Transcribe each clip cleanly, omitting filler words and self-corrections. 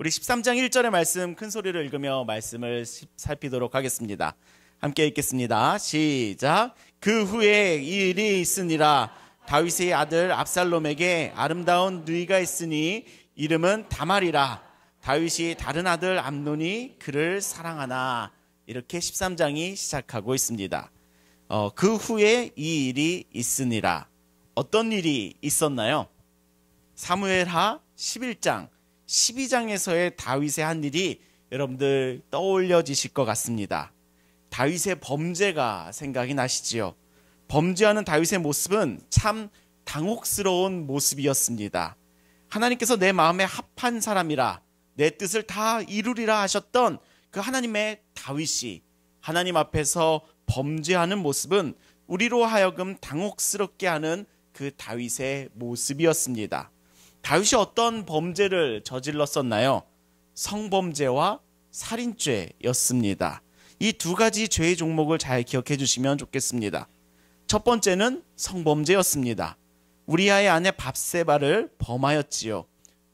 우리 13장 1절의 말씀 큰 소리로 읽으며 말씀을 살피도록 하겠습니다. 함께 읽겠습니다. 시작. 그 후에 이 일이 있으니라. 다윗의 아들 압살롬에게 아름다운 누이가 있으니 이름은 다말이라. 다윗이 다른 아들 암논이 그를 사랑하나. 이렇게 13장이 시작하고 있습니다. 그 후에 이 일이 있으니라. 어떤 일이 있었나요? 사무엘하 11장 12장에서의 다윗의 한 일이 여러분들 떠올려지실 것 같습니다. 다윗의 범죄가 생각이 나시지요. 범죄하는 다윗의 모습은 참 당혹스러운 모습이었습니다. 하나님께서 내 마음에 합한 사람이라 내 뜻을 다 이루리라 하셨던 그 하나님의 다윗이 하나님 앞에서 범죄하는 모습은 우리로 하여금 당혹스럽게 하는 그 다윗의 모습이었습니다. 다윗이 어떤 범죄를 저질렀었나요? 성범죄와 살인죄였습니다. 이 두 가지 죄의 종목을 잘 기억해 주시면 좋겠습니다. 첫 번째는 성범죄였습니다. 우리아의 아내 밧세바를 범하였지요.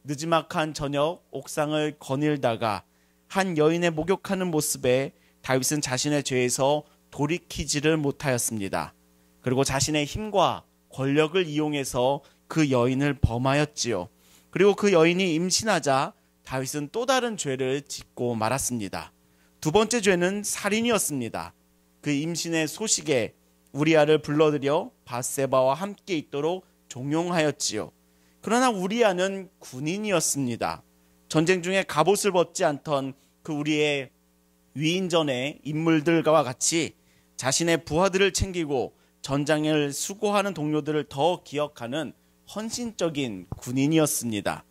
느지막한 저녁 옥상을 거닐다가 한 여인의 목욕하는 모습에 다윗은 자신의 죄에서 돌이키지를 못하였습니다. 그리고 자신의 힘과 권력을 이용해서 그 여인을 범하였지요. 그리고 그 여인이 임신하자 다윗은 또 다른 죄를 짓고 말았습니다. 두 번째 죄는 살인이었습니다. 그 임신의 소식에 우리아를 불러들여 밧세바와 함께 있도록 종용하였지요. 그러나 우리아는 군인이었습니다. 전쟁 중에 갑옷을 벗지 않던 그 우리의 위인전의 인물들과 같이 자신의 부하들을 챙기고 전장을 수고하는 동료들을 더 기억하는 헌신적인 군인이었습니다.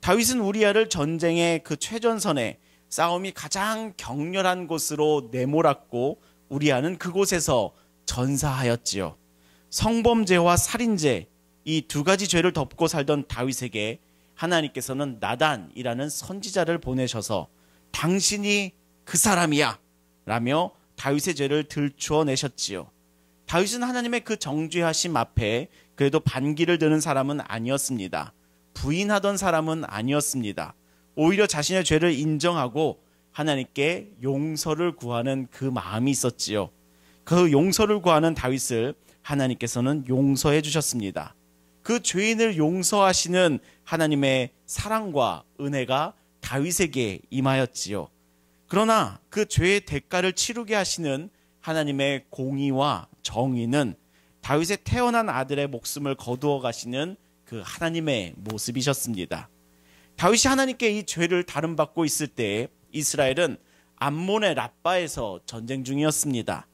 다윗은 우리아를 전쟁의 그 최전선에 싸움이 가장 격렬한 곳으로 내몰았고 우리아는 그곳에서 전사하였지요. 성범죄와 살인죄, 이 두 가지 죄를 덮고 살던 다윗에게 하나님께서는 나단이라는 선지자를 보내셔서 당신이 그 사람이야 라며 다윗의 죄를 들추어내셨지요. 다윗은 하나님의 그 정죄하심 앞에 그래도 반기를 드는 사람은 아니었습니다. 부인하던 사람은 아니었습니다. 오히려 자신의 죄를 인정하고 하나님께 용서를 구하는 그 마음이 있었지요. 그 용서를 구하는 다윗을 하나님께서는 용서해 주셨습니다. 그 죄인을 용서하시는 하나님의 사랑과 은혜가 다윗에게 임하였지요. 그러나 그 죄의 대가를 치르게 하시는 하나님의 공의와 정의는 다윗의 태어난 아들의 목숨을 거두어 가시는 그 하나님의 모습이셨습니다. 다윗이 하나님께 이 죄를 다름받고 있을 때 이스라엘은 암몬의 랍바에서 전쟁 중이었습니다.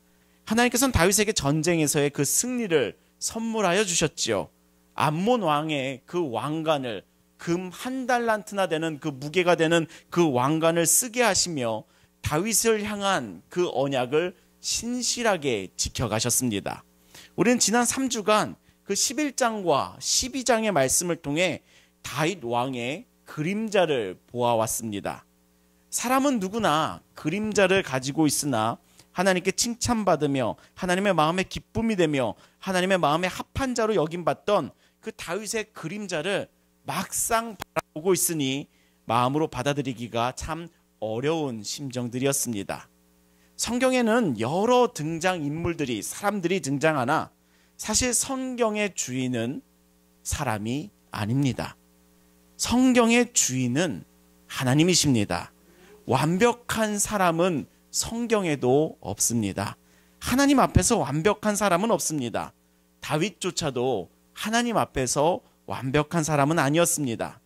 하나님께서는 다윗에게 전쟁에서의 그 승리를 선물하여 주셨지요. 암몬 왕의 그 왕관을 금 1달란트나 되는 그 무게가 되는 그 왕관을 쓰게 하시며 다윗을 향한 그 언약을 신실하게 지켜가셨습니다. 우리는 지난 3주간 그 11장과 12장의 말씀을 통해 다윗 왕의 그림자를 보아왔습니다. 사람은 누구나 그림자를 가지고 있으나 하나님께 칭찬받으며 하나님의 마음에 기쁨이 되며 하나님의 마음에 합한 자로 여김받던 그 다윗의 그림자를 막상 바라보고 있으니 마음으로 받아들이기가 참 어려운 심정들이었습니다. 성경에는 여러 등장인물들이 사람들이 등장하나 사실 성경의 주인은 사람이 아닙니다. 성경의 주인은 하나님이십니다. 완벽한 사람은 성경에도 없습니다. 하나님 앞에서 완벽한 사람은 없습니다. 다윗조차도 하나님 앞에서 완벽한 사람은 아니었습니다.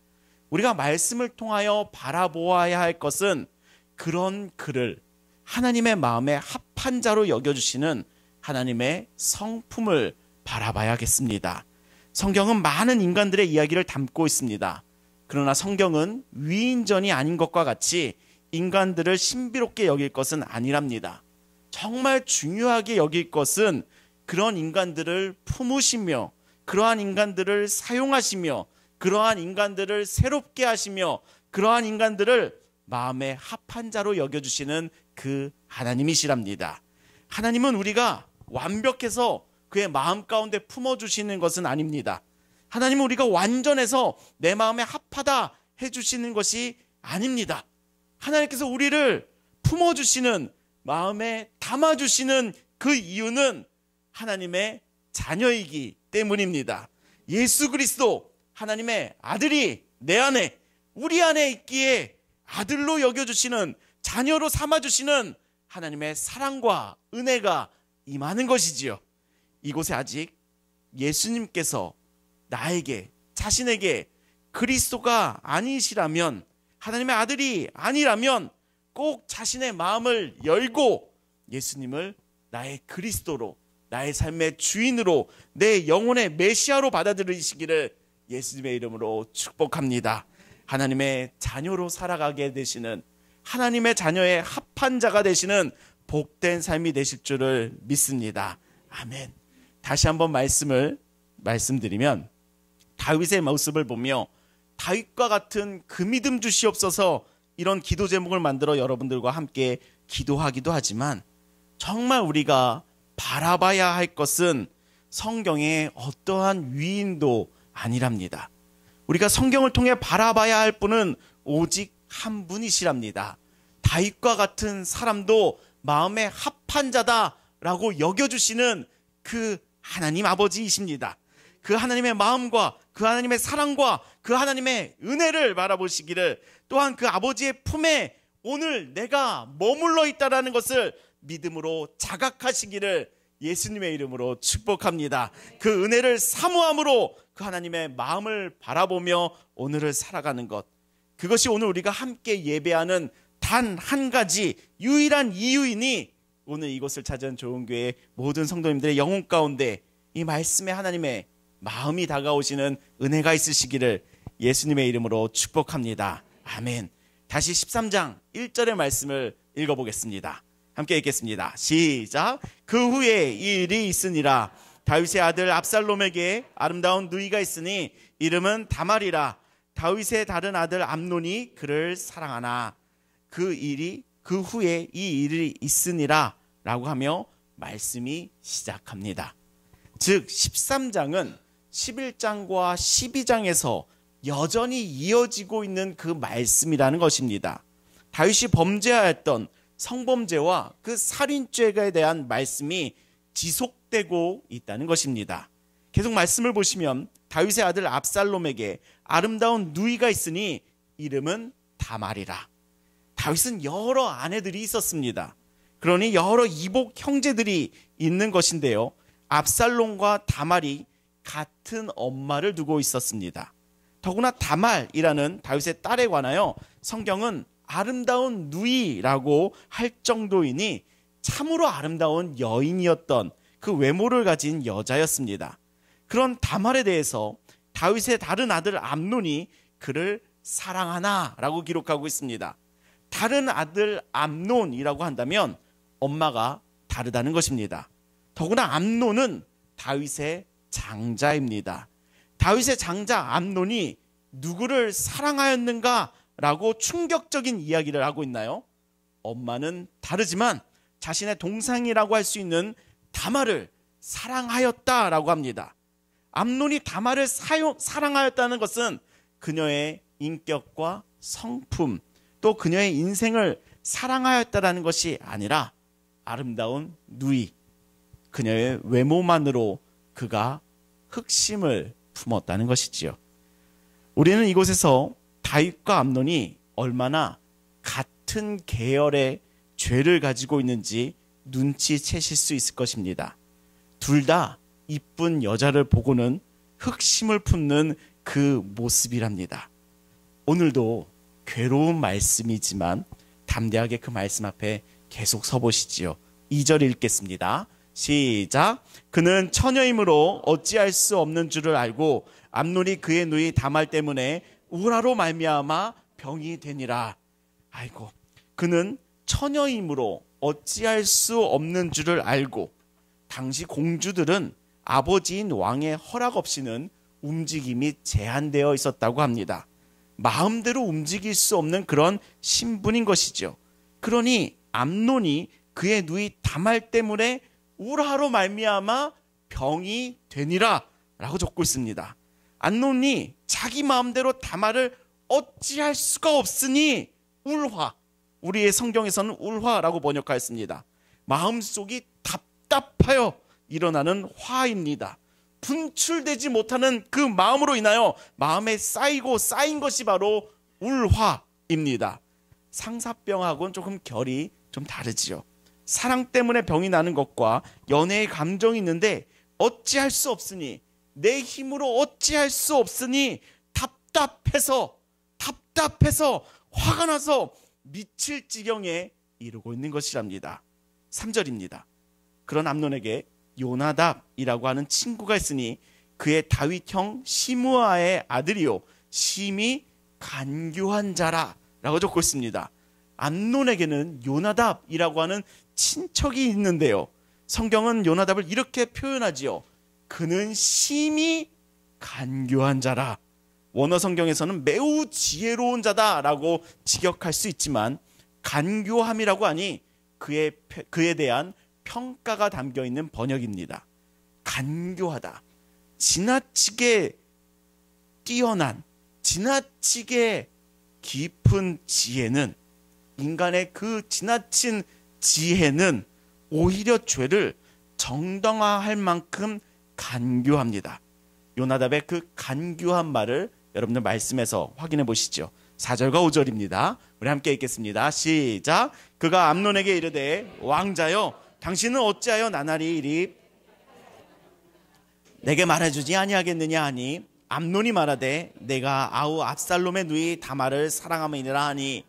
우리가 말씀을 통하여 바라보아야 할 것은 그런 그를 하나님의 마음에 합한 자로 여겨주시는 하나님의 성품을 바라봐야겠습니다. 성경은 많은 인간들의 이야기를 담고 있습니다. 그러나 성경은 위인전이 아닌 것과 같이 인간들을 신비롭게 여길 것은 아니랍니다. 정말 중요하게 여길 것은 그런 인간들을 품으시며 그러한 인간들을 사용하시며 그러한 인간들을 새롭게 하시며 그러한 인간들을 마음에 합한 자로 여겨주시는 그 하나님이시랍니다. 하나님은 우리가 완벽해서 그의 마음 가운데 품어주시는 것은 아닙니다. 하나님은 우리가 완전해서 내 마음에 합하다 해주시는 것이 아닙니다. 하나님께서 우리를 품어주시는, 마음에 담아주시는 그 이유는 하나님의 자녀이기 때문입니다. 예수 그리스도 하나님의 아들이 내 안에, 우리 안에 있기에 아들로 여겨주시는, 자녀로 삼아주시는 하나님의 사랑과 은혜가 임하는 것이지요. 이곳에 아직 예수님께서 나에게, 자신에게 그리스도가 아니시라면, 하나님의 아들이 아니라면 꼭 자신의 마음을 열고 예수님을 나의 그리스도로, 나의 삶의 주인으로, 내 영혼의 메시아로 받아들이시기를 예수님의 이름으로 축복합니다. 하나님의 자녀로 살아가게 되시는, 하나님의 자녀의 합한 자가 되시는 복된 삶이 되실 줄을 믿습니다. 아멘. 다시 한번 말씀드리면, 다윗의 모습을 보며 다윗과 같은 그 믿음 주시옵소서, 이런 기도 제목을 만들어 여러분들과 함께 기도하기도 하지만, 정말 우리가 바라봐야 할 것은 성경의 어떠한 위인도 아니랍니다. 우리가 성경을 통해 바라봐야 할 분은 오직 한 분이시랍니다. 다윗과 같은 사람도 마음에 합한 자다라고 여겨주시는 그 하나님 아버지이십니다. 그 하나님의 마음과 그 하나님의 사랑과 그 하나님의 은혜를 바라보시기를, 또한 그 아버지의 품에 오늘 내가 머물러 있다라는 것을 믿음으로 자각하시기를 예수님의 이름으로 축복합니다. 그 은혜를 사모함으로 그 하나님의 마음을 바라보며 오늘을 살아가는 것, 그것이 오늘 우리가 함께 예배하는 단 한 가지 유일한 이유이니, 오늘 이곳을 찾은 좋은교회 모든 성도님들의 영혼 가운데 이 말씀의 하나님의 마음이 다가오시는 은혜가 있으시기를 예수님의 이름으로 축복합니다. 아멘. 다시 13장 1절의 말씀을 읽어보겠습니다. 함께 읽겠습니다. 시작. 그 후에 이 일이 있으니라. 다윗의 아들 압살롬에게 아름다운 누이가 있으니 이름은 다말이라. 다윗의 다른 아들 암논이 그를 사랑하나. 그 후에 이 일이 있으니라 라고 하며 말씀이 시작합니다. 즉 13장은 11장과 12장에서 여전히 이어지고 있는 그 말씀이라는 것입니다. 다윗이 범죄하였던 성범죄와 그 살인죄에 대한 말씀이 지속되고 있다는 것입니다. 계속 말씀을 보시면 다윗의 아들 압살롬에게 아름다운 누이가 있으니 이름은 다말이라. 다윗은 여러 아내들이 있었습니다. 그러니 여러 이복 형제들이 있는 것인데요, 압살롬과 다말이 같은 엄마를 두고 있었습니다. 더구나 다말이라는 다윗의 딸에 관하여 성경은 아름다운 누이라고 할 정도이니 참으로 아름다운 여인이었던 그 외모를 가진 여자였습니다. 그런 다말에 대해서 다윗의 다른 아들 암논이 그를 사랑하나라고 기록하고 있습니다. 다른 아들 암논이라고 한다면 엄마가 다르다는 것입니다. 더구나 암논은 다윗의 장자입니다. 다윗의 장자 암논이 누구를 사랑하였는가라고 충격적인 이야기를 하고 있나요? 엄마는 다르지만 자신의 동생이라고 할 수 있는 다말을 사랑하였다라고 합니다. 암논이 다말을 사랑하였다는 것은 그녀의 인격과 성품, 또 그녀의 인생을 사랑하였다라는 것이 아니라 아름다운 누이, 그녀의 외모만으로 그가 흑심을 품었다는 것이지요. 우리는 이곳에서 다윗과 암논이 얼마나 같은 계열의 죄를 가지고 있는지 눈치채실 수 있을 것입니다. 둘 다 이쁜 여자를 보고는 흑심을 품는 그 모습이랍니다. 오늘도 괴로운 말씀이지만 담대하게 그 말씀 앞에 계속 서보시지요. 2절 읽겠습니다. 시작. 그는 처녀이므로 어찌할 수 없는 줄을 알고 암논이 그의 누이 다말 때문에 우라로 말미암아 병이 되니라. 아이고, 그는 처녀이므로 어찌할 수 없는 줄을 알고, 당시 공주들은 아버지인 왕의 허락 없이는 움직임이 제한되어 있었다고 합니다. 마음대로 움직일 수 없는 그런 신분인 것이죠. 그러니 암논이 그의 누이 다말 때문에 우라로 말미암아 병이 되니라 라고 적고 있습니다. 암논이 자기 마음대로 다말을 어찌할 수가 없으니 울화. 우리의 성경에서는 울화라고 번역하였습니다. 마음속이 답답하여 일어나는 화입니다. 분출되지 못하는 그 마음으로 인하여 마음에 쌓인 것이 바로 울화입니다. 상사병하고는 조금 결이 좀 다르지요. 사랑 때문에 병이 나는 것과 연애의 감정이 있는데 어찌할 수 없으니, 내 힘으로 어찌할 수 없으니 답답해서 화가 나서 미칠 지경에 이르고 있는 것이랍니다. 3절입니다. 그런 암논에게 요나답이라고 하는 친구가 있으니 그의 다윗형 시므아의 아들이요 심히 간교한 자라 라고 적고 있습니다. 암논에게는 요나답이라고 하는 친척이 있는데요, 성경은 요나답을 이렇게 표현하지요. 그는 심히 간교한 자라. 원어 성경에서는 매우 지혜로운 자다라고 직역할 수 있지만 간교함이라고 하니 그에 대한 평가가 담겨 있는 번역입니다. 간교하다, 지나치게 뛰어난, 지나치게 깊은 지혜는, 인간의 그 지나친 지혜는 오히려 죄를 정당화할 만큼 간교합니다. 요나답의 그 간교한 말을 여러분들 말씀에서 확인해 보시죠. 4절과 5절입니다. 우리 함께 읽겠습니다. 시작. 그가 암논에게 이르되 왕자여 당신은 어찌하여 나날이 이리 내게 말해주지 아니하겠느냐 하니 암논이 말하되 내가 아우 압살롬의 누이 다말을 사랑함이니라 하니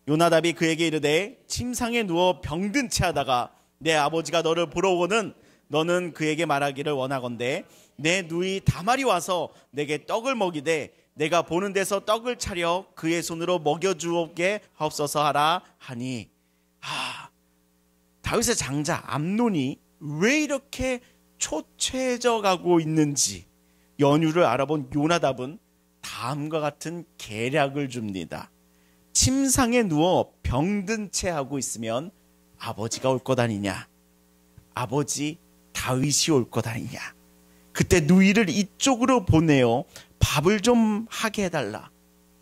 요나답이 그에게 이르되 침상에 누워 병든 채 하다가 내 아버지가 너를 보러 오거든 너는 그에게 말하기를 원하건대 내 누이 다말이 와서 내게 떡을 먹이되 내가 보는 데서 떡을 차려 그의 손으로 먹여주게 하옵소서 하라 하니. 다윗의 장자 암논이 왜 이렇게 초췌해져 가고 있는지 연유를 알아본 요나답은 다음과 같은 계략을 줍니다. 침상에 누워 병든 채 하고 있으면 아버지가 올 것 아니냐, 아버지 다윗이 올 것 아니냐, 그때 누이를 이쪽으로 보내어 밥을 좀 하게 해달라,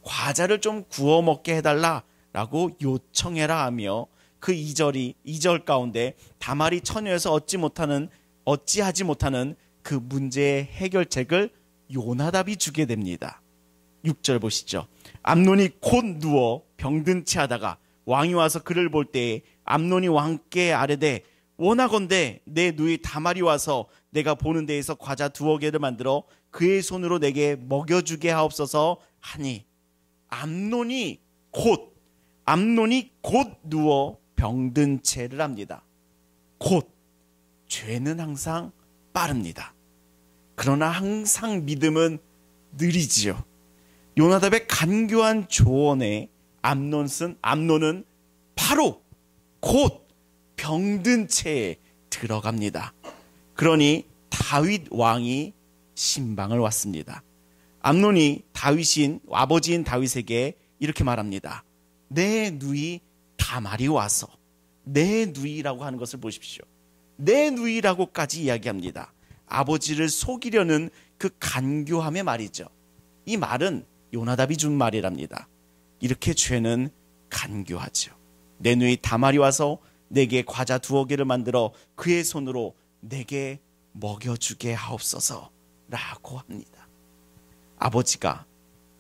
과자를 좀 구워 먹게 해달라 라고 요청해라 하며 그 2절 가운데 다말이 처녀여서 어찌하지 못하는 그 문제의 해결책을 요나답이 주게 됩니다. 6절 보시죠. 암논이 곧 누워 병든 채 하다가 왕이 와서 그를 볼 때에 암논이 왕께 아뢰되 원하건대 내 누이 다말이 와서 내가 보는 데에서 과자 2개를 만들어 그의 손으로 내게 먹여주게 하옵소서 하니. 암논이 곧 누워 병든 채를 합니다. 곧. 죄는 항상 빠릅니다. 그러나 항상 믿음은 느리지요. 요나답의 간교한 조언에 암논은 바로 곧 병든 채에 들어갑니다. 그러니 다윗 왕이 신방을 왔습니다. 암논이 아버지인 다윗에게 이렇게 말합니다. 내 누이 다말이 와서, 내 누이라고 하는 것을 보십시오. 내 누이라고까지 이야기합니다. 아버지를 속이려는 그 간교함의 말이죠. 이 말은 요나답이 준 말이랍니다. 이렇게 죄는 간교하죠. 내 누이 다말이 와서 내게 과자 2개를 만들어 그의 손으로 내게 먹여주게 하옵소서 라고 합니다. 아버지가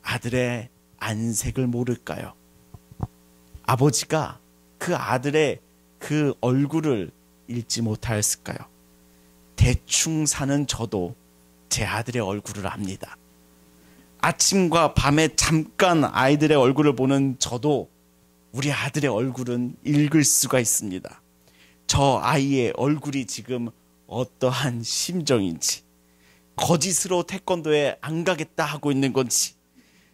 아들의 안색을 모를까요? 아버지가 그 아들의 그 얼굴을 읽지 못하였을까요? 대충 사는 저도 제 아들의 얼굴을 압니다. 아침과 밤에 잠깐 아이들의 얼굴을 보는 저도 우리 아들의 얼굴은 읽을 수가 있습니다. 저 아이의 얼굴이 지금 어떠한 심정인지, 거짓으로 태권도에 안 가겠다 하고 있는 건지,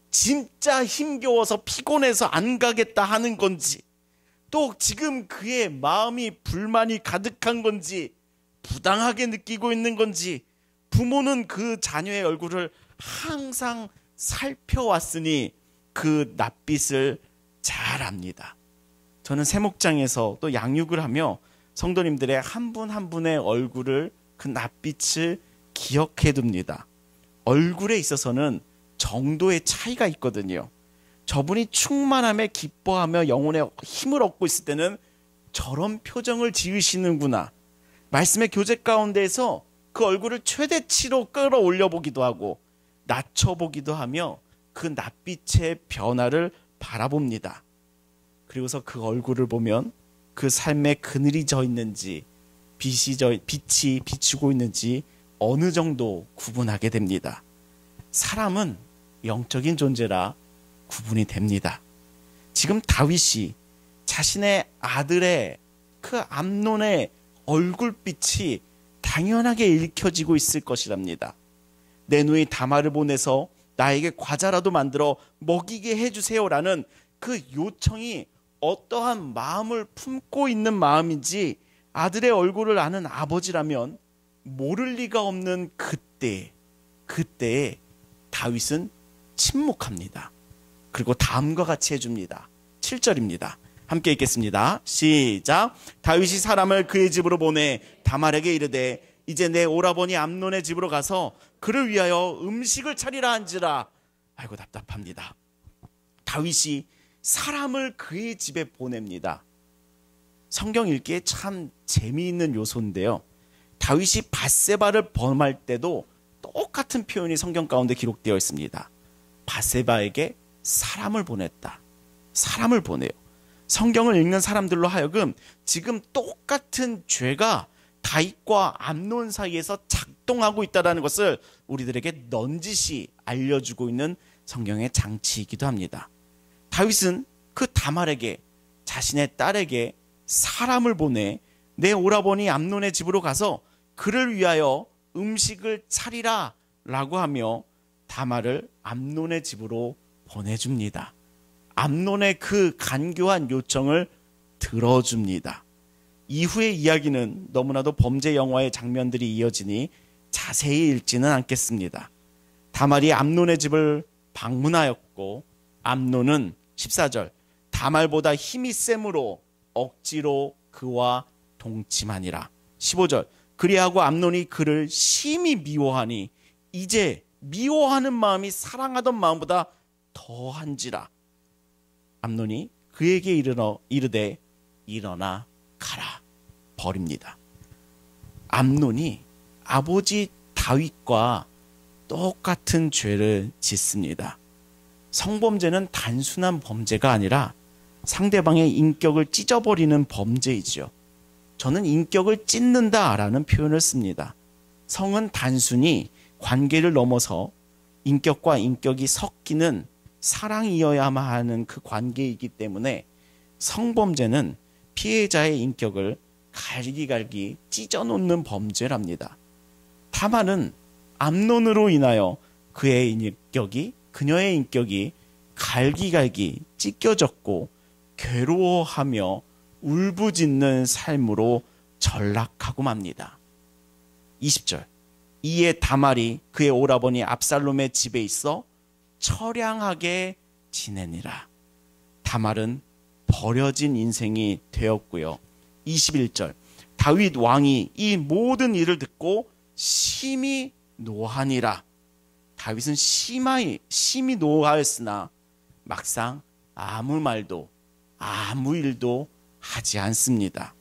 진짜 힘겨워서 피곤해서 안 가겠다 하는 건지, 또 지금 그의 마음이 불만이 가득한 건지, 부당하게 느끼고 있는 건지, 부모는 그 자녀의 얼굴을 항상 살펴왔으니 그 낯빛을 잘 압니다. 저는 세목장에서 또 양육을 하며 성도님들의 한 분 한 분의 얼굴을, 그 낯빛을 기억해 둡니다. 얼굴에 있어서는 정도의 차이가 있거든요. 저분이 충만함에 기뻐하며 영혼의 힘을 얻고 있을 때는 저런 표정을 지으시는구나. 말씀의 교제 가운데에서 그 얼굴을 최대치로 끌어올려 보기도 하고 낮춰보기도 하며 그 낯빛의 변화를 바라봅니다. 그리고서 그 얼굴을 보면 그 삶에 그늘이 져 있는지 빛이 비추고 있는지 어느 정도 구분하게 됩니다. 사람은 영적인 존재라 구분이 됩니다. 지금 다윗이 자신의 아들의 그 암논의 얼굴빛이 당연하게 읽혀지고 있을 것이랍니다. 내 누이 다말을 보내서 나에게 과자라도 만들어 먹이게 해주세요라는 그 요청이 어떠한 마음을 품고 있는 마음인지 아들의 얼굴을 아는 아버지라면 모를 리가 없는 그때에 다윗은 침묵합니다. 그리고 다음과 같이 해줍니다. 7절입니다. 함께 읽겠습니다. 시작. 다윗이 사람을 그의 집으로 보내 다말에게 이르되 이제 내 오라버니 암논의 집으로 가서 그를 위하여 음식을 차리라 한지라. 아이고 답답합니다. 다윗이 사람을 그의 집에 보냅니다. 성경 읽기에 참 재미있는 요소인데요. 다윗이 밧세바를 범할 때도 똑같은 표현이 성경 가운데 기록되어 있습니다. 밧세바에게 사람을 보냈다. 사람을 보내요. 성경을 읽는 사람들로 하여금 지금 똑같은 죄가 다윗과 암논 사이에서 작동하고 있다는 것을 우리들에게 넌지시 알려주고 있는 성경의 장치이기도 합니다. 다윗은 그 다말에게 자신의 딸에게 사람을 보내 내 오라버니 암논의 집으로 가서 그를 위하여 음식을 차리라 라고 하며 다말을 암논의 집으로 보내줍니다. 암논의 그 간교한 요청을 들어줍니다. 이후의 이야기는 너무나도 범죄 영화의 장면들이 이어지니 자세히 읽지는 않겠습니다. 다말이 암논의 집을 방문하였고 암논은 14절 다말보다 힘이 셈으로 억지로 그와 동침하니라. 15절 그리하고 암논이 그를 심히 미워하니 이제 미워하는 마음이 사랑하던 마음보다 더한지라. 암논이 그에게 이르되 일어나 가라. 버립니다. 암논이 아버지 다윗과 똑같은 죄를 짓습니다. 성범죄는 단순한 범죄가 아니라 상대방의 인격을 찢어버리는 범죄이죠. 저는 인격을 찢는다라는 표현을 씁니다. 성은 단순히 관계를 넘어서 인격과 인격이 섞이는 사랑이어야만 하는 그 관계이기 때문에 성범죄는 피해자의 인격을 갈기갈기 찢어놓는 범죄랍니다. 다만은 암논으로 인하여 그녀의 인격이 갈기갈기 찢겨졌고 괴로워하며 울부짖는 삶으로 전락하고 맙니다. 20절 이에 다말이 그의 오라버니 압살롬의 집에 있어 처량하게 지내니라. 다말은 버려진 인생이 되었고요. 21절 다윗 왕이 이 모든 일을 듣고 심히 노하니라. 다윗은 심히 노하였으나 막상 아무 말도 아무 일도 하지 않습니다.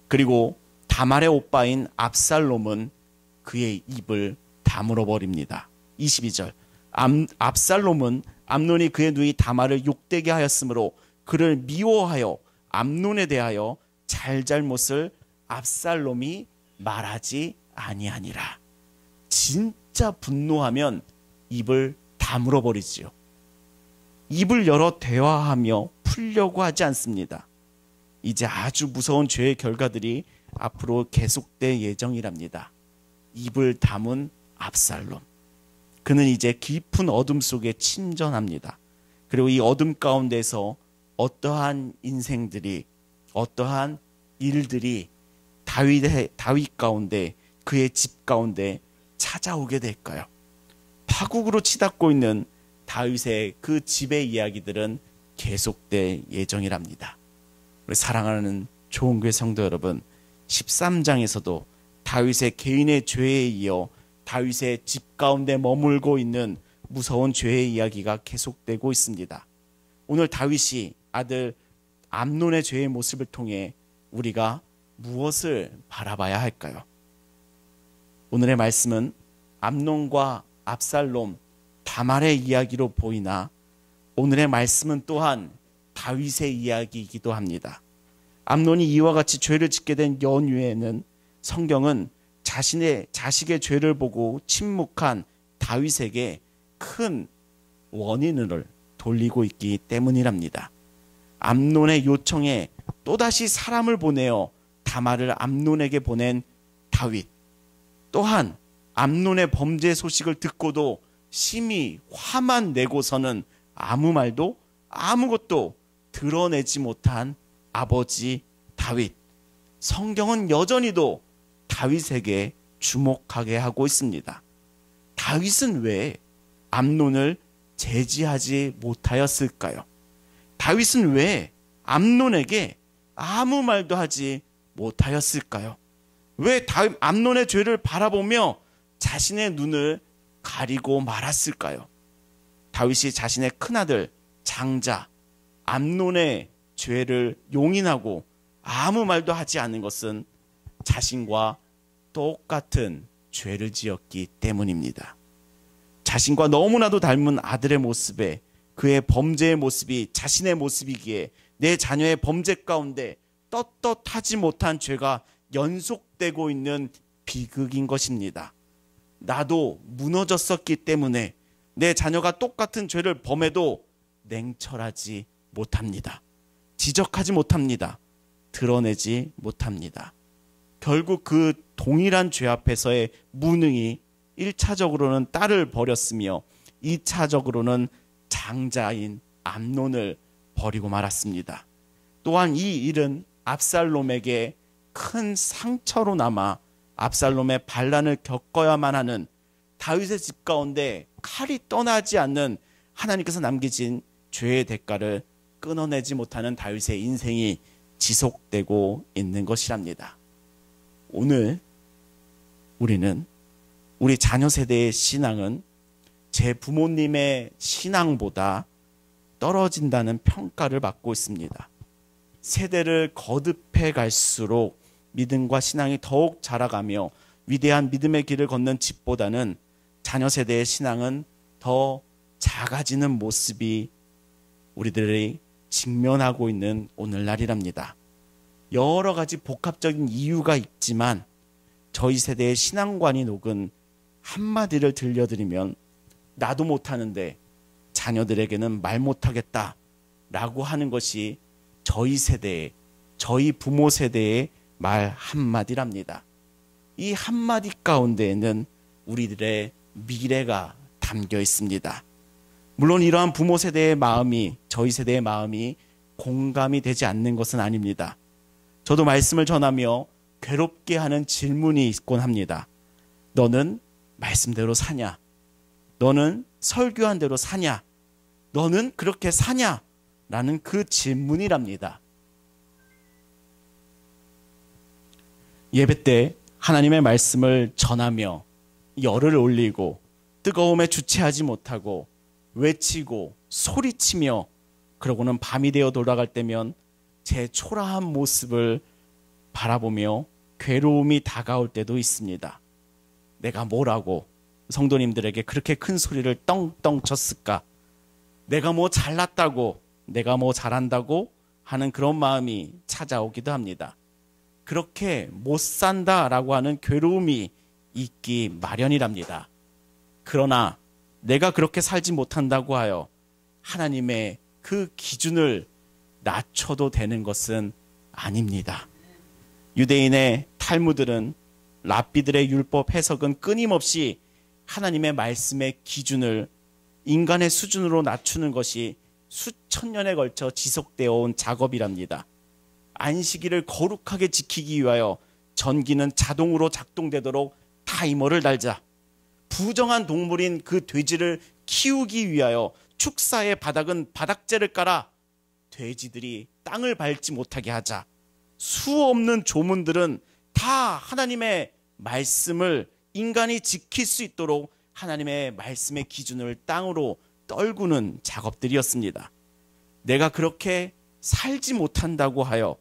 그리고 다말의 오빠인 압살롬은 그의 입을 다물어 버립니다. 22절 압살롬은 암논이 그의 누이 다말을 욕되게 하였으므로 그를 미워하여 암논에 대하여 잘잘못을 압살롬이 말하지 아니하니라. 진짜 분노하면 입을 다물어 버리지요. 입을 열어 대화하며 풀려고 하지 않습니다. 이제 아주 무서운 죄의 결과들이 앞으로 계속될 예정이랍니다. 입을 다문 압살롬. 그는 이제 깊은 어둠 속에 침전합니다. 그리고 이 어둠 가운데서 어떠한 인생들이 어떠한 일들이 다윗 가운데 그의 집 가운데 찾아오게 될까요? 파국으로 치닫고 있는 다윗의 그 집의 이야기들은 계속될 예정이랍니다. 우리 사랑하는 좋은교회 성도 여러분, 13장에서도 다윗의 개인의 죄에 이어 다윗의 집 가운데 머물고 있는 무서운 죄의 이야기가 계속되고 있습니다. 오늘 다윗이 아들 암논의 죄의 모습을 통해 우리가 무엇을 바라봐야 할까요? 오늘의 말씀은 암논과 압살롬, 다말의 이야기로 보이나 오늘의 말씀은 또한 다윗의 이야기이기도 합니다. 암논이 이와 같이 죄를 짓게 된 연유에는 성경은 자신의 자식의 죄를 보고 침묵한 다윗에게 큰 원인을 돌리고 있기 때문이랍니다. 암논의 요청에 또다시 사람을 보내어 다말을 암논에게 보낸 다윗, 또한 암논의 범죄 소식을 듣고도 심히 화만 내고서는 아무 말도 아무것도 드러내지 못한 아버지 다윗. 성경은 여전히도 다윗에게 주목하게 하고 있습니다. 다윗은 왜 암논을 제지하지 못하였을까요? 다윗은 왜 암논에게 아무 말도 하지 못하였을까요? 왜 암논의 죄를 바라보며 자신의 눈을 가리고 말았을까요? 다윗이 자신의 큰아들 장자 암논의 죄를 용인하고 아무 말도 하지 않은 것은 자신과 똑같은 죄를 지었기 때문입니다. 자신과 너무나도 닮은 아들의 모습에 그의 범죄의 모습이 자신의 모습이기에 내 자녀의 범죄 가운데 떳떳하지 못한 죄가 연속되고 있는 비극인 것입니다. 나도 무너졌었기 때문에 내 자녀가 똑같은 죄를 범해도 냉철하지 못합니다. 지적하지 못합니다. 드러내지 못합니다. 결국 그 동일한 죄 앞에서의 무능이 1차적으로는 딸을 버렸으며 2차적으로는 장자인 암논을 버리고 말았습니다. 또한 이 일은 압살롬에게 큰 상처로 남아 압살롬의 반란을 겪어야만 하는 다윗의 집 가운데 칼이 떠나지 않는 하나님께서 남기신 죄의 대가를 끊어내지 못하는 다윗의 인생이 지속되고 있는 것이랍니다. 오늘 우리는 우리 자녀 세대의 신앙은 제 부모님의 신앙보다 떨어진다는 평가를 받고 있습니다. 세대를 거듭해 갈수록 믿음과 신앙이 더욱 자라가며 위대한 믿음의 길을 걷는 집보다는 자녀 세대의 신앙은 더 작아지는 모습이 우리들이 직면하고 있는 오늘날이랍니다. 여러 가지 복합적인 이유가 있지만 저희 세대의 신앙관이 녹은 한마디를 들려드리면 나도 못하는데 자녀들에게는 말 못하겠다 라고 하는 것이 저희 세대의, 저희 부모 세대의 말 한마디랍니다. 이 한마디 가운데에는 우리들의 미래가 담겨 있습니다. 물론 이러한 부모 세대의 마음이, 저희 세대의 마음이 공감이 되지 않는 것은 아닙니다. 저도 말씀을 전하며 괴롭게 하는 질문이 있곤 합니다. 너는 말씀대로 사냐? 너는 설교한 대로 사냐? 너는 그렇게 사냐? 라는 그 질문이랍니다. 예배 때 하나님의 말씀을 전하며 열을 올리고 뜨거움에 주체하지 못하고 외치고 소리치며 그러고는 밤이 되어 돌아갈 때면 제 초라한 모습을 바라보며 괴로움이 다가올 때도 있습니다. 내가 뭐라고 성도님들에게 그렇게 큰 소리를 떵떵 쳤을까? 내가 뭐 잘났다고, 내가 뭐 잘한다고 하는 그런 마음이 찾아오기도 합니다. 그렇게 못 산다라고 하는 괴로움이 있기 마련이랍니다. 그러나 내가 그렇게 살지 못한다고 하여 하나님의 그 기준을 낮춰도 되는 것은 아닙니다. 유대인의 탈무들은 랍비들의 율법 해석은 끊임없이 하나님의 말씀의 기준을 인간의 수준으로 낮추는 것이 수천 년에 걸쳐 지속되어 온 작업이랍니다. 안식일을 거룩하게 지키기 위하여 전기는 자동으로 작동되도록 타이머를 달자. 부정한 동물인 그 돼지를 키우기 위하여 축사의 바닥은 바닥재를 깔아 돼지들이 땅을 밟지 못하게 하자. 수 없는 조문들은 다 하나님의 말씀을 인간이 지킬 수 있도록 하나님의 말씀의 기준을 땅으로 떨구는 작업들이었습니다. 내가 그렇게 살지 못한다고 하여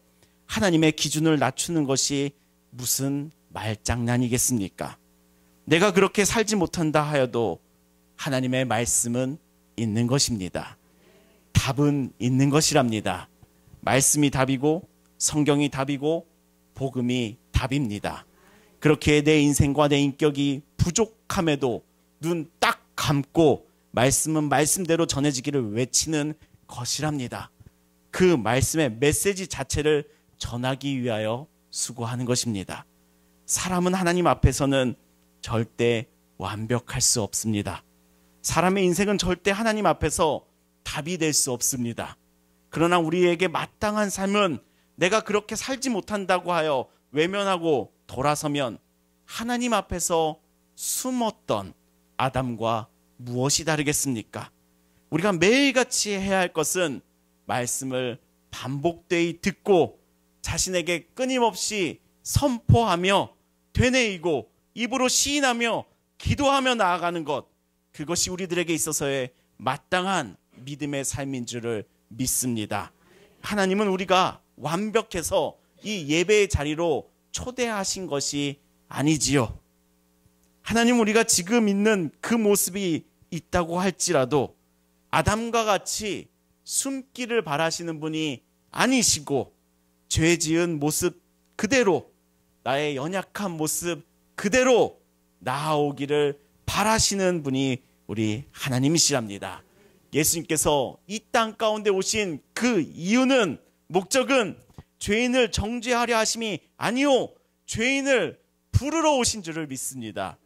하나님의 기준을 낮추는 것이 무슨 말장난이겠습니까? 내가 그렇게 살지 못한다 하여도 하나님의 말씀은 있는 것입니다. 답은 있는 것이랍니다. 말씀이 답이고 성경이 답이고 복음이 답입니다. 그렇게 내 인생과 내 인격이 부족함에도 눈 딱 감고 말씀은 말씀대로 전해지기를 외치는 것이랍니다. 그 말씀의 메시지 자체를 전하기 위하여 수고하는 것입니다. 사람은 하나님 앞에서는 절대 완벽할 수 없습니다. 사람의 인생은 절대 하나님 앞에서 답이 될 수 없습니다. 그러나 우리에게 마땅한 삶은 내가 그렇게 살지 못한다고 하여 외면하고 돌아서면 하나님 앞에서 숨었던 아담과 무엇이 다르겠습니까? 우리가 매일같이 해야 할 것은 말씀을 반복되이 듣고 자신에게 끊임없이 선포하며 되뇌이고 입으로 시인하며 기도하며 나아가는 것, 그것이 우리들에게 있어서의 마땅한 믿음의 삶인 줄을 믿습니다. 하나님은 우리가 완벽해서 이 예배의 자리로 초대하신 것이 아니지요. 하나님, 우리가 지금 있는 그 모습이 있다고 할지라도 아담과 같이 숨기를 바라시는 분이 아니시고 죄 지은 모습 그대로, 나의 연약한 모습 그대로 나아오기를 바라시는 분이 우리 하나님이시랍니다. 예수님께서 이 땅 가운데 오신 그 이유는, 목적은 죄인을 정죄하려 하심이 아니요 죄인을 부르러 오신 줄을 믿습니다.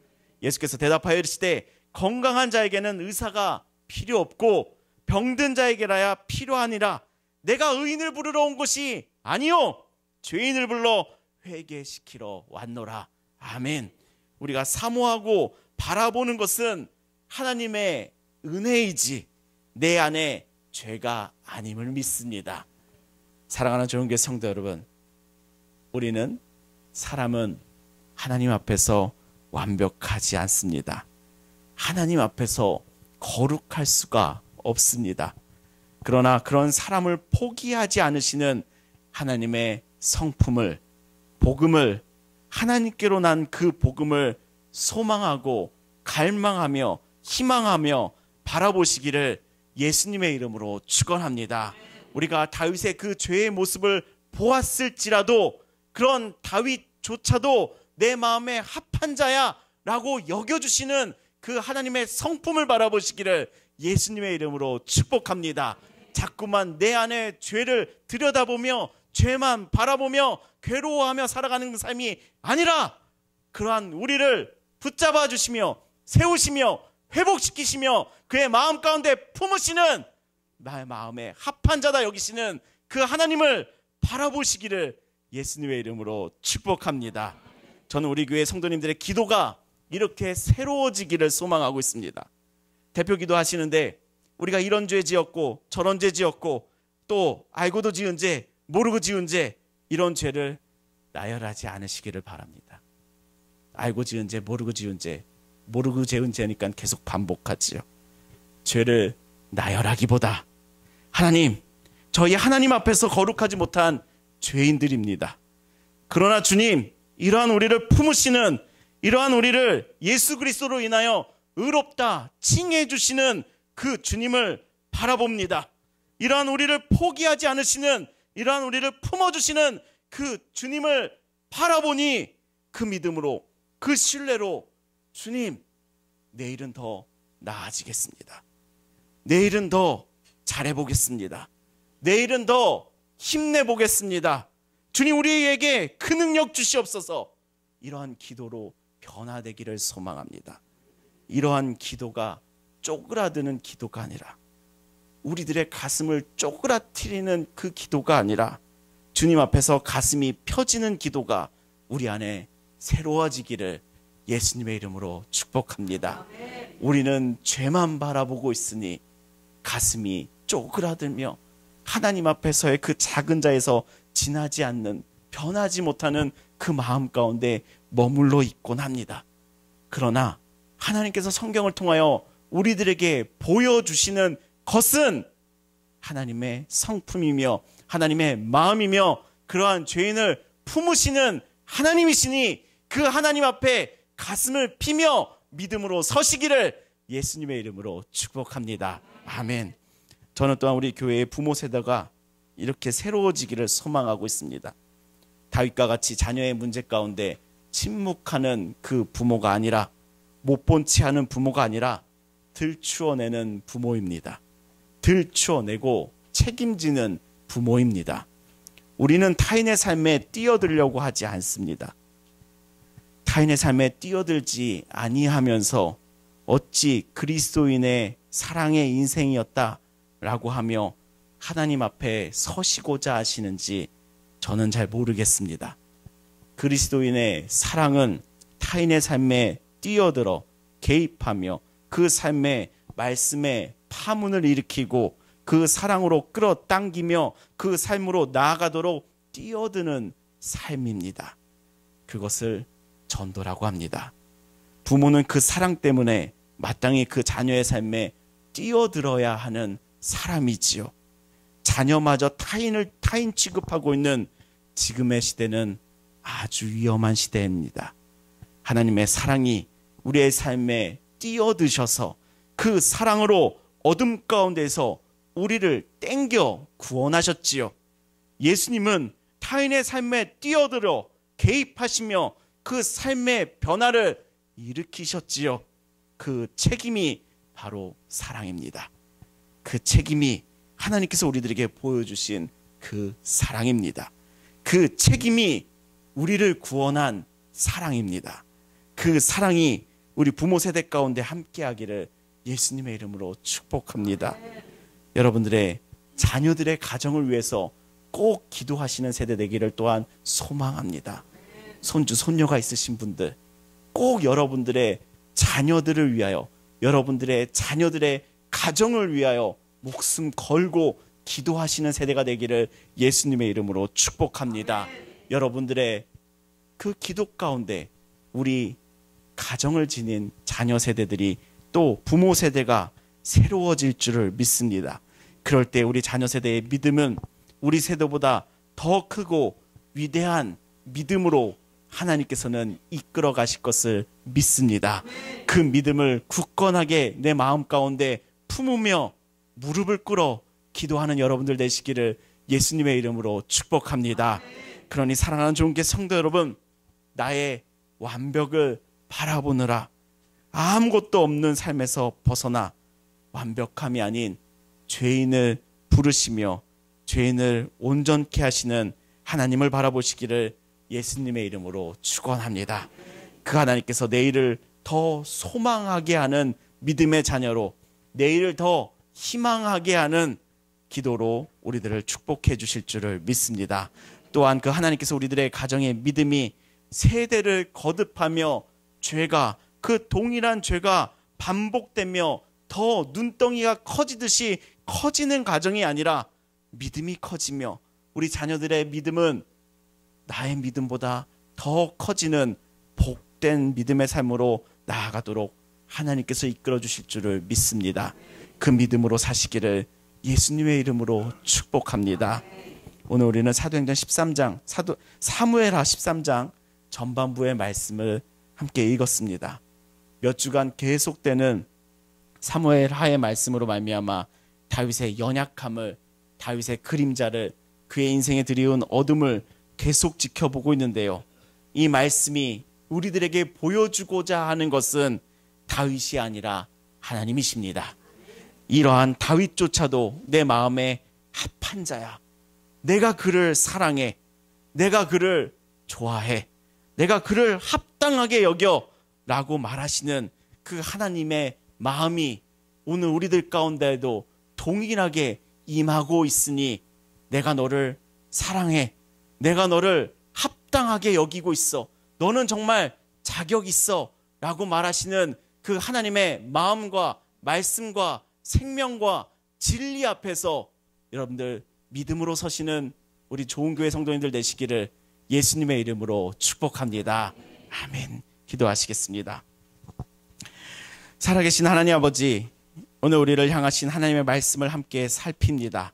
예수께서 대답하여 이르시되 건강한 자에게는 의사가 필요 없고 병든 자에게라야 필요하니라. 내가 의인을 부르러 온 것이 아니요 죄인을 불러 회개시키러 왔노라. 아멘. 우리가 사모하고 바라보는 것은 하나님의 은혜이지 내 안에 죄가 아님을 믿습니다. 사랑하는 좋은교회 성도 여러분, 우리는 사람은 하나님 앞에서 완벽하지 않습니다. 하나님 앞에서 거룩할 수가 없습니다. 그러나 그런 사람을 포기하지 않으시는 하나님의 성품을, 복음을, 하나님께로 난 그 복음을 소망하고 갈망하며 희망하며 바라보시기를 예수님의 이름으로 축원합니다. 우리가 다윗의 그 죄의 모습을 보았을지라도 그런 다윗조차도 내 마음에 합한 자야 라고 여겨주시는 그 하나님의 성품을 바라보시기를 예수님의 이름으로 축복합니다. 자꾸만 내 안에 죄를 들여다보며 죄만 바라보며 괴로워하며 살아가는 삶이 아니라 그러한 우리를 붙잡아 주시며 세우시며 회복시키시며 그의 마음 가운데 품으시는, 나의 마음에 합한 자다 여기시는 그 하나님을 바라보시기를 예수님의 이름으로 축복합니다. 저는 우리 교회 성도님들의 기도가 이렇게 새로워지기를 소망하고 있습니다. 대표 기도하시는데 우리가 이런 죄 지었고 저런 죄 지었고 또 알고도 지은 죄 모르고 지은 죄, 이런 죄를 나열하지 않으시기를 바랍니다. 알고 지은 죄 모르고 지은 죄, 모르고 지은 죄니까 계속 반복하지요. 죄를 나열하기보다 하나님, 저희 하나님 앞에서 거룩하지 못한 죄인들입니다. 그러나 주님, 이러한 우리를 품으시는, 이러한 우리를 예수 그리스도로 인하여 의롭다 칭해 주시는 그 주님을 바라봅니다. 이러한 우리를 포기하지 않으시는, 이러한 우리를 품어주시는 그 주님을 바라보니 그 믿음으로, 그 신뢰로 주님, 내일은 더 나아지겠습니다. 내일은 더 잘해보겠습니다. 내일은 더 힘내보겠습니다. 주님, 우리에게 그 능력 주시옵소서. 이러한 기도로 변화되기를 소망합니다. 이러한 기도가 쪼그라드는 기도가 아니라, 우리들의 가슴을 쪼그라뜨리는 그 기도가 아니라 주님 앞에서 가슴이 펴지는 기도가 우리 안에 새로워지기를 예수님의 이름으로 축복합니다. 우리는 죄만 바라보고 있으니 가슴이 쪼그라들며 하나님 앞에서의 그 작은 자에서 지나지 않는, 변하지 못하는 그 마음 가운데 머물러 있곤 합니다. 그러나 하나님께서 성경을 통하여 우리들에게 보여주시는 것은 하나님의 성품이며 하나님의 마음이며 그러한 죄인을 품으시는 하나님이시니 그 하나님 앞에 가슴을 피며 믿음으로 서시기를 예수님의 이름으로 축복합니다. 아멘. 저는 또한 우리 교회의 부모 세대가 이렇게 새로워지기를 소망하고 있습니다. 다윗과 같이 자녀의 문제 가운데 침묵하는 그 부모가 아니라, 못 본 채 하는 부모가 아니라 들추어내는 부모입니다. 들추어내고 책임지는 부모입니다. 우리는 타인의 삶에 뛰어들려고 하지 않습니다. 타인의 삶에 뛰어들지 아니하면서 어찌 그리스도인의 사랑의 인생이었다라고 하며 하나님 앞에 서시고자 하시는지 저는 잘 모르겠습니다. 그리스도인의 사랑은 타인의 삶에 뛰어들어 개입하며 그 삶의 말씀에 파문을 일으키고 그 사랑으로 끌어당기며 그 삶으로 나아가도록 뛰어드는 삶입니다. 그것을 전도라고 합니다. 부모는 그 사랑 때문에 마땅히 그 자녀의 삶에 뛰어들어야 하는 사람이지요. 자녀마저 타인 취급하고 있는 지금의 시대는 아주 위험한 시대입니다. 하나님의 사랑이 우리의 삶에 뛰어드셔서 그 사랑으로 어둠 가운데서 우리를 땡겨 구원하셨지요. 예수님은 타인의 삶에 뛰어들어 개입하시며 그 삶의 변화를 일으키셨지요. 그 책임이 바로 사랑입니다. 그 책임이 하나님께서 우리들에게 보여주신 그 사랑입니다. 그 책임이 우리를 구원한 사랑입니다. 그 사랑이 우리 부모 세대 가운데 함께하기를 예수님의 이름으로 축복합니다. 여러분들의 자녀들의 가정을 위해서 꼭 기도하시는 세대 되기를 또한 소망합니다. 손주, 손녀가 있으신 분들, 꼭 여러분들의 자녀들을 위하여, 여러분들의 자녀들의 가정을 위하여 목숨 걸고 기도하시는 세대가 되기를 예수님의 이름으로 축복합니다. 여러분들의 그 기도 가운데 우리 가정을 지닌 자녀 세대들이 또 부모 세대가 새로워질 줄을 믿습니다. 그럴 때 우리 자녀 세대의 믿음은 우리 세대보다 더 크고 위대한 믿음으로 하나님께서는 이끌어 가실 것을 믿습니다. 그 믿음을 굳건하게 내 마음 가운데 품으며 무릎을 꿇어 기도하는 여러분들 되시기를 예수님의 이름으로 축복합니다. 그러니 사랑하는 좋은 교 성도 여러분, 나의 완벽을 바라보느라 아무것도 없는 삶에서 벗어나 완벽함이 아닌 죄인을 부르시며 죄인을 온전케 하시는 하나님을 바라보시기를 예수님의 이름으로 축원합니다. 그 하나님께서 내일을 더 소망하게 하는 믿음의 자녀로, 내일을 더 희망하게 하는 기도로 우리들을 축복해 주실 줄을 믿습니다. 또한 그 하나님께서 우리들의 가정의 믿음이 세대를 거듭하며 죄가, 그 동일한 죄가 반복되며 더 눈덩이가 커지듯이 커지는 가정이 아니라 믿음이 커지며 우리 자녀들의 믿음은 나의 믿음보다 더 커지는 복된 믿음의 삶으로 나아가도록 하나님께서 이끌어 주실 줄을 믿습니다. 그 믿음으로 사시기를 예수님의 이름으로 축복합니다. 오늘 우리는 사도행전 13장, 사무엘하 13장 전반부의 말씀을 함께 읽었습니다. 몇 주간 계속되는 사무엘하의 말씀으로 말미암아 다윗의 연약함을, 다윗의 그림자를, 그의 인생에 들이온 어둠을 계속 지켜보고 있는데요. 이 말씀이 우리들에게 보여주고자 하는 것은 다윗이 아니라 하나님이십니다. 이러한 다윗조차도 내 마음에 합한 자야. 내가 그를 사랑해. 내가 그를 좋아해. 내가 그를 합당하게 여겨 라고 말하시는 그 하나님의 마음이 오늘 우리들 가운데에도 동일하게 임하고 있으니 내가 너를 사랑해. 내가 너를 합당하게 여기고 있어. 너는 정말 자격 있어 라고 말하시는 그 하나님의 마음과 말씀과 생명과 진리 앞에서 여러분들 믿음으로 서시는 우리 좋은 교회 성도님들 되시기를 예수님의 이름으로 축복합니다. 아멘. 기도하시겠습니다. 살아계신 하나님 아버지, 오늘 우리를 향하신 하나님의 말씀을 함께 살핍니다.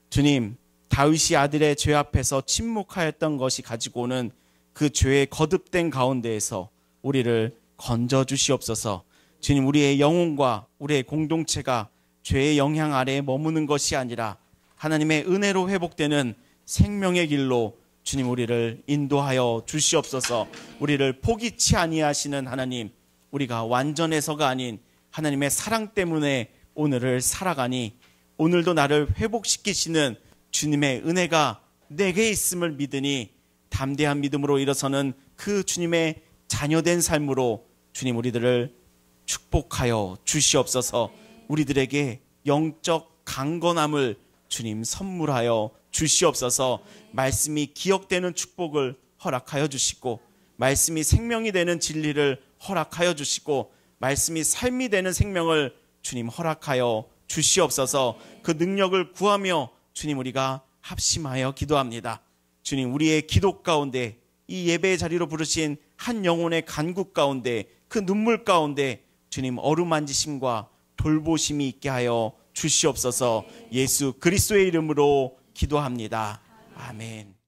주님, 다윗이 아들의 죄 앞에서 침묵하였던 것이 가지고 오는 그 죄의 거듭된 가운데에서 우리를 건져 주시옵소서. 주님, 우리의 영혼과 우리의 공동체가 죄의 영향 아래에 머무는 것이 아니라 하나님의 은혜로 회복되는 생명의 길로 주님 우리를 인도하여 주시옵소서. 우리를 포기치 아니하시는 하나님, 우리가 완전해서가 아닌 하나님의 사랑 때문에 오늘을 살아가니 오늘도 나를 회복시키시는 주님의 은혜가 내게 있음을 믿으니 담대한 믿음으로 일어서는 그 주님의 자녀된 삶으로 주님 우리들을 축복하여 주시옵소서. 우리들에게 영적 강건함을 주님 선물하여 주시옵소서. 말씀이 기억되는 축복을 허락하여 주시고, 말씀이 생명이 되는 진리를 허락하여 주시고, 말씀이 삶이 되는 생명을 주님 허락하여 주시옵소서. 그 능력을 구하며 주님 우리가 합심하여 기도합니다. 주님, 우리의 기도 가운데, 이 예배의 자리로 부르신 한 영혼의 간구 가운데, 그 눈물 가운데 주님 어루만지심과 돌보심이 있게 하여 주시옵소서. 예수 그리스도의 이름으로 기도합니다. 아멘.